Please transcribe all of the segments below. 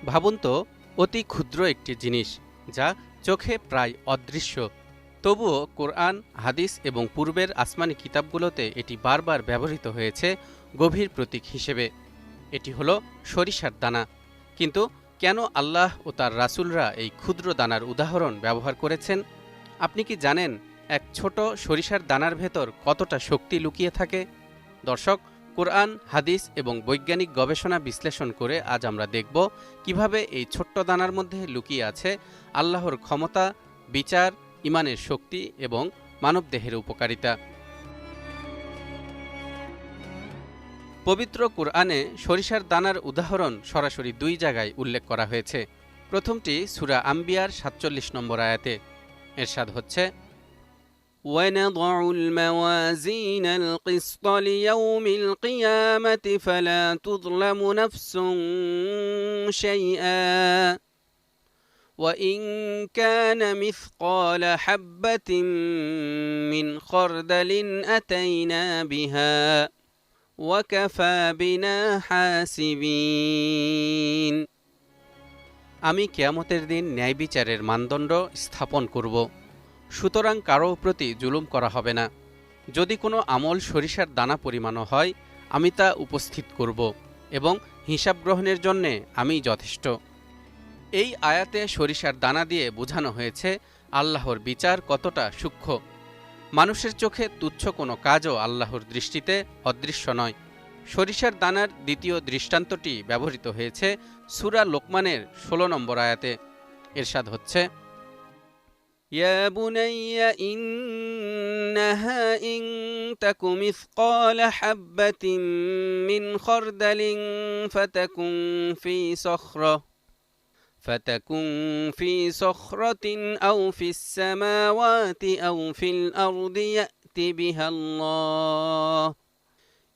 ভাবুন তো, অতি ক্ষুদ্র একটি জিনিস যা চোখে প্রায় অদৃশ্য, তবুও কোরআন, হাদিস এবং পূর্বের আসমানি কিতাবগুলোতে এটি বারবার ব্যবহৃত হয়েছে গভীর প্রতীক হিসেবে। এটি হলো সরিষার দানা। কিন্তু কেন আল্লাহ ও তার রাসূলরা এই ক্ষুদ্র দানার উদাহরণ ব্যবহার করেছেন? আপনি কি জানেন এক ছোট সরিষার দানার ভেতর কতটা শক্তি লুকিয়ে থাকে? দর্শক, কোরআন, হাদিস এবং বৈজ্ঞানিক গবেষণা বিশ্লেষণ করে আজ আমরা দেখব কিভাবে এই ছোট্ট দানার মধ্যে লুকিয়ে আছে আল্লাহর ক্ষমতা, বিচার, ঈমানের শক্তি এবং মানবদেহের উপকারিতা। পবিত্র কোরআনে সরিষার দানার উদাহরণ সরাসরি দুই জায়গায় উল্লেখ করা হয়েছে। প্রথমটি সূরা আম্বিয়ার ৪৭ নম্বর আয়াতে। এরশাদ হচ্ছে, وَنَضَعُ الْمَوَازِينَ الْقِسْطَ لِيَوْمِ الْقِيَامَةِ فَلَا تُظْلَمُ نَفْسٌ شَيْئًا وَإِنْ كَانَ مِثْقَالَ حَبَّةٍ مِّنْ خَرْدَلٍ أَتَيْنَا بِهَا وَكَفَى بِنَا حَاسِبِينَ। আমি কিয়ামতের দিন ন্যায় বিচারের মানদণ্ড স্থাপন করব, সুতরাং কারো প্রতি জুলুম করা হবে না। যদি কোনো আমল সরিষার দানা পরিমাণও হয়, আমি তা উপস্থিত করব এবং হিসাব গ্রহণের জন্যে আমিই যথেষ্ট। এই আয়াতে সরিষার দানা দিয়ে বোঝানো হয়েছে আল্লাহর বিচার কতটা সূক্ষ্ম। মানুষের চোখে তুচ্ছ কোনো কাজও আল্লাহর দৃষ্টিতে অদৃশ্য নয়। সরিষার দানার দ্বিতীয় দৃষ্টান্তটি ব্যবহৃত হয়েছে সূরা লোকমানের ১৬ নম্বর আয়াতে। এরশাদ হচ্ছে, ইয়া বুনাইয়া ইন্নাহা ইন তাকু মিসকালা হাববাতিন মিন খারদালিন ফাতাকুন ফি সখরাতিন আও ফিস সামাওয়াতি আও ফিল আরদি ইয়াতি বিহাল্লাহ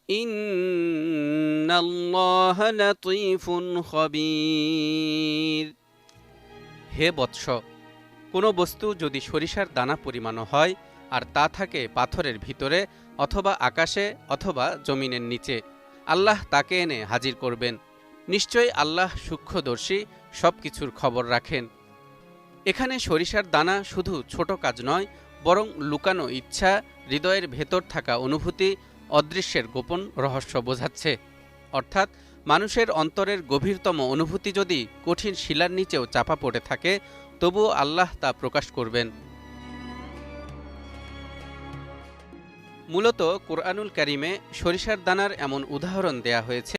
ইন্নাল্লাহা লাতীফুন খবীর। হে বৎস, কোনো বস্তু যদি সরিষার দানা পরিমাণও হয় আর তা থাকে পাথরের ভিতরে অথবা আকাশে অথবা জমিনের নিচে, আল্লাহ তাকে এনে হাজির করবেন। নিশ্চয়ই আল্লাহ সূক্ষ্মদর্শী, সব কিছুর খবর রাখেন। এখানে সরিষার দানা শুধু ছোট কাজ নয়, বরং লুকানো ইচ্ছা, হৃদয়ের ভেতর থাকা অনুভূতি, অদৃশ্যের গোপন রহস্য বোঝাচ্ছে। অর্থাৎ মানুষের অন্তরের গভীরতম অনুভূতি যদি কঠিন শিলার নিচেও চাপা পড়ে থাকে, তবুও আল্লাহ তা প্রকাশ করবেন। মূলত কোরআনুল কারিমে সরিষার দানার এমন উদাহরণ দেয়া হয়েছে